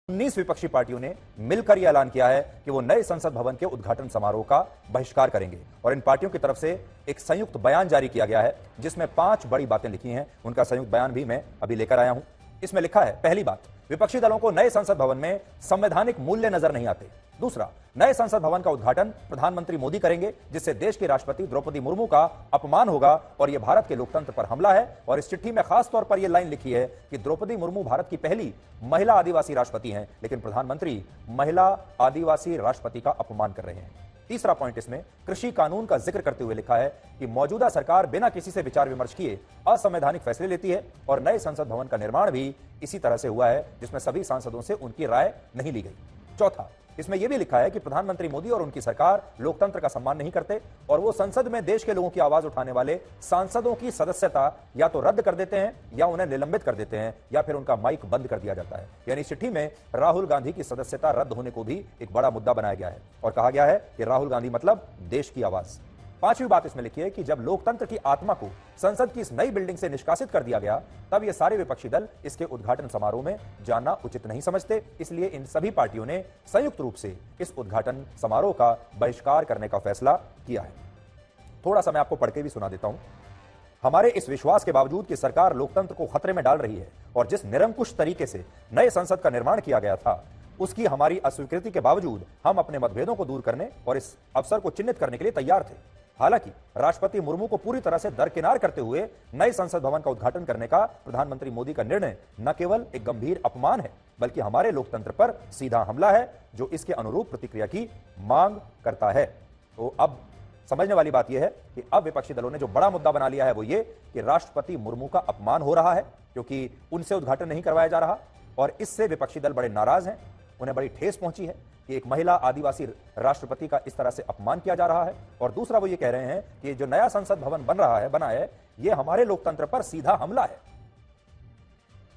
19 विपक्षी पार्टियों ने मिलकर यह ऐलान किया है कि वो नए संसद भवन के उद्घाटन समारोह का बहिष्कार करेंगे और इन पार्टियों की तरफ से एक संयुक्त बयान जारी किया गया है जिसमें 5 बड़ी बातें लिखी हैं। उनका संयुक्त बयान भी मैं अभी लेकर आया हूं। इसमें लिखा है, पहली बात, विपक्षी दलों को नए संसद भवन में संवैधानिक मूल्य नजर नहीं आते। दूसरा, नए संसद भवन का उद्घाटन प्रधानमंत्री मोदी करेंगे जिससे देश की राष्ट्रपति द्रौपदी मुर्मू का अपमान होगा और यह भारत के लोकतंत्र पर हमला है। और इस चिट्ठी में खास तौर पर यह लाइन लिखी है कि द्रौपदी मुर्मू भारत की पहली महिला आदिवासी राष्ट्रपति हैं, लेकिन प्रधानमंत्री महिला आदिवासी राष्ट्रपति का अपमान कर रहे हैं। तीसरा पॉइंट इसमें कृषि कानून का जिक्र करते हुए लिखा है कि मौजूदा सरकार बिना किसी से विचार विमर्श किए असंवैधानिक फैसले लेती है और नए संसद भवन का निर्माण भी इसी तरह से हुआ है जिसमें सभी सांसदों से उनकी राय नहीं ली गई। चौथा, इसमें यह भी लिखा है कि प्रधानमंत्री मोदी और उनकी सरकार लोकतंत्र का सम्मान नहीं करते और वो संसद में देश के लोगों की आवाज उठाने वाले सांसदों की सदस्यता या तो रद्द कर देते हैं या उन्हें निलंबित कर देते हैं या फिर उनका माइक बंद कर दिया जाता है। यानी चिट्ठी में राहुल गांधी की सदस्यता रद्द होने को भी एक बड़ा मुद्दा बनाया गया है और कहा गया है कि राहुल गांधी मतलब देश की आवाज। पांचवी बात इसमें लिखी है कि जब लोकतंत्र की आत्मा को संसद की इस नई बिल्डिंग से निष्कासित कर दिया गया तब ये सारे विपक्षी दल इसके उद्घाटन समारोह में जाना उचित नहीं समझते, इसलिए इन सभी पार्टियों ने संयुक्त रूप से इस उद्घाटन समारोह का बहिष्कार करने का फैसला किया है। थोड़ा सा मैं आपको पढ़ के भी सुना देता हूं। हमारे इस विश्वास के बावजूद कि सरकार लोकतंत्र को खतरे में डाल रही है और जिस निरंकुश तरीके से नए संसद का निर्माण किया गया था उसकी हमारी अस्वीकृति के बावजूद हम अपने मतभेदों को दूर करने और इस अवसर को चिन्हित करने के लिए तैयार थे। हालांकि राष्ट्रपति मुर्मू को पूरी तरह से दरकिनार करते हुए नए संसद भवन का उद्घाटन करने का प्रधानमंत्री मोदी का निर्णय न केवल एक गंभीर अपमान है बल्कि हमारे लोकतंत्र पर सीधा हमला है जो इसके अनुरूप प्रतिक्रिया की मांग करता है। तो अब समझने वाली बात यह है कि अब विपक्षी दलों ने जो बड़ा मुद्दा बना लिया है वो ये कि राष्ट्रपति मुर्मू का अपमान हो रहा है क्योंकि उनसे उद्घाटन नहीं करवाया जा रहा और इससे विपक्षी दल बड़े नाराज हैं। उन्हें बड़ी ठेस पहुंची है कि एक महिला आदिवासी राष्ट्रपति का इस तरह से अपमान किया जा रहा है। और दूसरा वो ये कह रहे हैं कि जो नया संसद भवन बना है ये हमारे लोकतंत्र पर सीधा हमला है।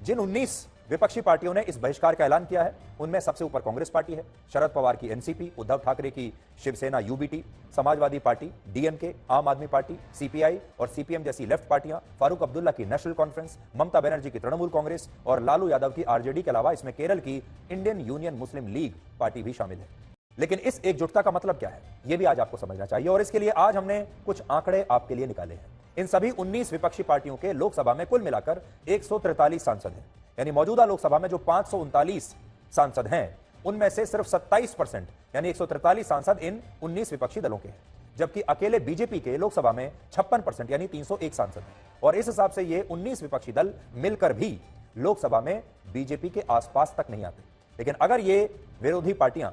जिन 19 विपक्षी पार्टियों ने इस बहिष्कार का ऐलान किया है उनमें सबसे ऊपर कांग्रेस पार्टी है, शरद पवार की एनसीपी, उद्धव ठाकरे की Shivsena UBT, Samajwadi party, DMK, Aam Aadmi party, CPI और सीपीएम जैसी लेफ्ट पार्टियां, फारूक अब्दुल्ला की नेशनल कॉन्फ्रेंस, ममता बनर्जी की तृणमूल कांग्रेस और लालू यादव की आरजेडी के अलावा इसमें केरल की इंडियन यूनियन मुस्लिम लीग पार्टी भी शामिल है। लेकिन इस एकजुटता का मतलब क्या है यह भी आज आपको समझना चाहिए और इसके लिए आज हमने कुछ आंकड़े आपके लिए निकाले हैं। इन सभी 19 विपक्षी पार्टियों के लोकसभा में कुल मिलाकर 143 सांसद हैं। यानी मौजूदा लोकसभा में जो 539 सांसद हैं उनमें से सिर्फ 27% यानी 143 सांसद इन 19 विपक्षी दलों के हैं, जबकि अकेले बीजेपी के लोकसभा में 56% यानी 301 सांसद हैं। और इस हिसाब से ये 19 विपक्षी दल मिलकर भी लोकसभा में बीजेपी के आसपास तक नहीं आते। लेकिन अगर ये विरोधी पार्टियां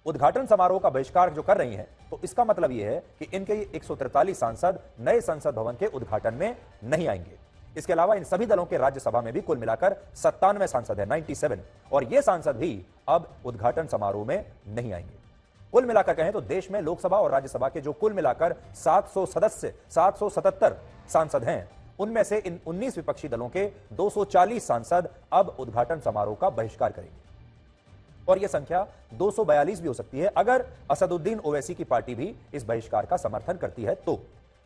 उद्घाटन समारोह का बहिष्कार जो कर रही हैं तो इसका मतलब यह है कि इनके 143 सांसद नए संसद भवन के उद्घाटन में नहीं आएंगे। इसके अलावा इन सभी दलों के राज्यसभा में भी कुल मिलाकर 97 सांसद है, 97, और ये सांसद भी अब उद्घाटन समारोह में नहीं आएंगे। कुल मिलाकर कहें तो देश में लोकसभा और राज्यसभा के जो कुल मिलाकर 777 सांसद हैं उनमें से इन 19 विपक्षी दलों के 240 सांसद अब उद्घाटन समारोह का बहिष्कार करेंगे और यह संख्या 242 भी हो सकती है अगर असदुद्दीन ओवैसी की पार्टी भी इस बहिष्कार का समर्थन करती है। तो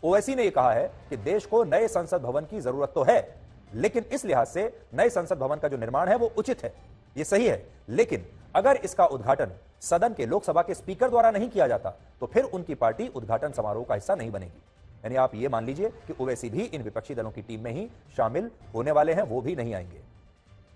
ओवैसी ने यह कहा है कि देश को नए संसद भवन की जरूरत तो है लेकिन इस लिहाज से नए संसद भवन का जो निर्माण है वो उचित है, यह सही है, लेकिन अगर इसका उद्घाटन सदन के लोकसभा के स्पीकर द्वारा नहीं किया जाता तो फिर उनकी पार्टी उद्घाटन समारोह का हिस्सा नहीं बनेगी। यानी आप यह मान लीजिए कि ओवैसी भी इन विपक्षी दलों की टीम में ही शामिल होने वाले हैं, वो भी नहीं आएंगे।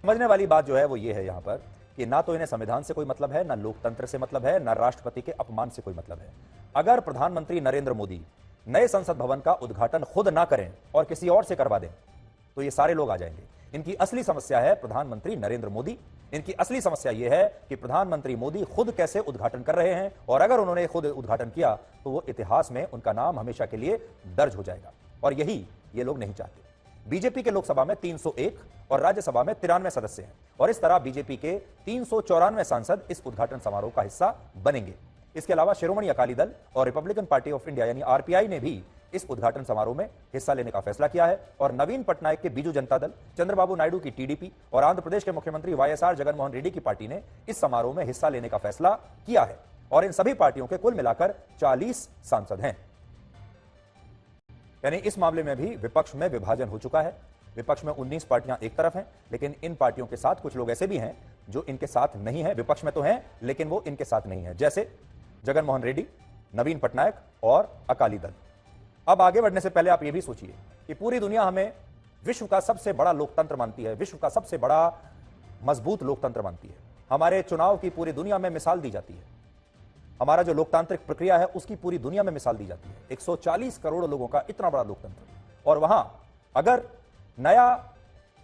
समझने वाली बात जो है वो ये है यहां पर कि ना तो इन्हें संविधान से कोई मतलब है, ना लोकतंत्र से मतलब है, ना राष्ट्रपति के अपमान से कोई मतलब है। अगर प्रधानमंत्री नरेंद्र मोदी नए संसद भवन का उद्घाटन खुद ना करें और किसी और से करवा दें तो ये सारे लोग आ जाएंगे। इनकी असली समस्या है प्रधानमंत्री नरेंद्र मोदी। इनकी असली समस्या यह है कि प्रधानमंत्री मोदी खुद कैसे उद्घाटन कर रहे हैं और अगर उन्होंने खुद उद्घाटन किया तो वो इतिहास में उनका नाम हमेशा के लिए दर्ज हो जाएगा और यही ये लोग नहीं चाहते। बीजेपी के लोकसभा में 301 और राज्यसभा में 93 सदस्य हैं और इस तरह बीजेपी के 394 सांसद इस उद्घाटन समारोह का हिस्सा बनेंगे। इसके अलावा शिरोमणि अकाली दल और रिपब्लिकन पार्टी ऑफ इंडिया यानी आरपीआई ने भी इस उद्घाटन समारोह में हिस्सा लेने का फैसला किया है और नवीन पटनायक के बीजू जनता दल, चंद्रबाबू नायडू की टीडीपी और आंध्र प्रदेश के मुख्यमंत्री वाईएसआर जगनमोहन रेड्डी की पार्टी ने इस समारोह में हिस्सा लेने का फैसला किया है और इन सभी पार्टियों के कुल मिलाकर 40 सांसद हैं। यानी इस मामले में भी विपक्ष में विभाजन हो चुका है। विपक्ष में 19 पार्टियां एक तरफ हैं लेकिन इन पार्टियों के साथ कुछ लोग ऐसे भी हैं जो इनके साथ नहीं है, विपक्ष में तो हैं लेकिन वो इनके साथ नहीं है, जैसे जगन मोहन रेड्डी, नवीन पटनायक और अकाली दल। अब आगे बढ़ने से पहले आप ये भी सोचिए कि पूरी दुनिया हमें विश्व का सबसे बड़ा लोकतंत्र मानती है, विश्व का सबसे बड़ा मजबूत लोकतंत्र मानती है। हमारे चुनाव की पूरी दुनिया में मिसाल दी जाती है, हमारा जो लोकतांत्रिक प्रक्रिया है उसकी पूरी दुनिया में मिसाल दी जाती है। 140 करोड़ लोगों का इतना बड़ा लोकतंत्र, और वहां अगर नया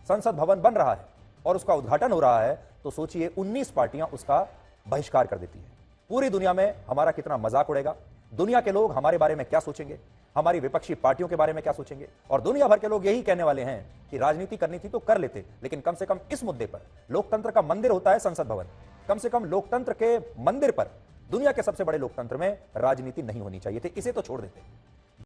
संसद भवन बन रहा है और उसका उद्घाटन हो रहा है तो सोचिए 19 पार्टियां उसका बहिष्कार कर देती है। पूरी दुनिया में हमारा कितना मजाक उड़ेगा, दुनिया के लोग हमारे बारे में क्या सोचेंगे, हमारी विपक्षी पार्टियों के बारे में क्या सोचेंगे। और दुनिया भर के लोग यही कहने वाले हैं कि राजनीति करनी थी तो कर लेते, लेकिन कम से कम इस मुद्दे पर, लोकतंत्र का मंदिर होता है संसद भवन, कम से कम लोकतंत्र के मंदिर पर, दुनिया के सबसे बड़े लोकतंत्र में राजनीति नहीं होनी चाहिए थी, इसे तो छोड़ देते।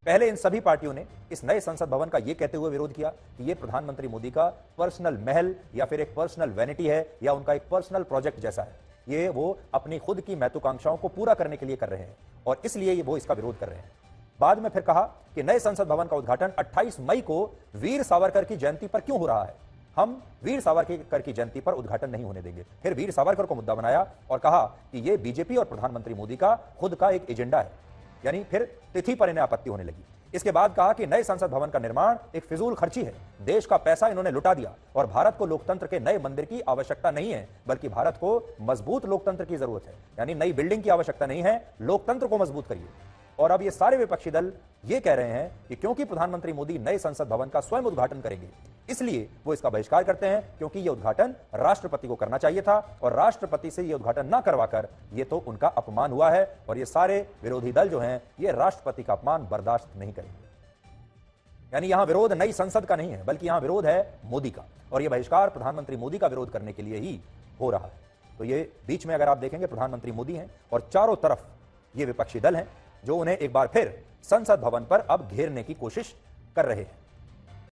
पहले इन सभी पार्टियों ने इस नए संसद भवन का यह कहते हुए विरोध किया कि यह प्रधानमंत्री मोदी का पर्सनल महल या फिर एक पर्सनल वैनिटी है या उनका एक पर्सनल प्रोजेक्ट जैसा है, ये वो अपनी खुद की महत्वाकांक्षाओं को पूरा करने के लिए कर रहे हैं और इसलिए वो इसका विरोध कर रहे हैं। बाद में फिर कहा कि नए संसद भवन का उद्घाटन 28 मई को वीर सावरकर की जयंती पर क्यों हो रहा है, हम वीर सावरकर की जयंती पर उद्घाटन नहीं होने देंगे। फिर वीर सावरकर को मुद्दा बनाया और कहा कि यह बीजेपी और प्रधानमंत्री मोदी का खुद का एक एजेंडा है, यानी फिर तिथि पर इन्हें आपत्ति होने लगी। इसके बाद कहा कि नए संसद भवन का निर्माण एक फिजूल खर्ची है, देश का पैसा इन्होंने लुटा दिया और भारत को लोकतंत्र के नए मंदिर की आवश्यकता नहीं है, बल्कि भारत को मजबूत लोकतंत्र की जरूरत है, यानी नई बिल्डिंग की आवश्यकता नहीं है, लोकतंत्र को मजबूत करिए। और अब ये सारे विपक्षी दल ये कह रहे हैं कि क्योंकि प्रधानमंत्री मोदी नए संसद भवन का स्वयं उद्घाटन करेंगे, इसलिए वो इसका बहिष्कार करते हैं, क्योंकि यह उद्घाटन राष्ट्रपति को करना चाहिए था और राष्ट्रपति से यह उद्घाटन ना करवाकर ये तो उनका अपमान हुआ है और ये सारे विरोधी दल जो हैं ये राष्ट्रपति का अपमान बर्दाश्त नहीं करेंगे। यानी यहां विरोध नई संसद का नहीं है, बल्कि यहां विरोध है मोदी का, और यह बहिष्कार प्रधानमंत्री मोदी का विरोध करने के लिए ही हो रहा है। तो ये बीच में अगर आप देखेंगे प्रधानमंत्री मोदी हैं और चारों तरफ ये विपक्षी दल हैं जो उन्हें एक बार फिर संसद भवन पर अब घेरने की कोशिश कर रहे हैं।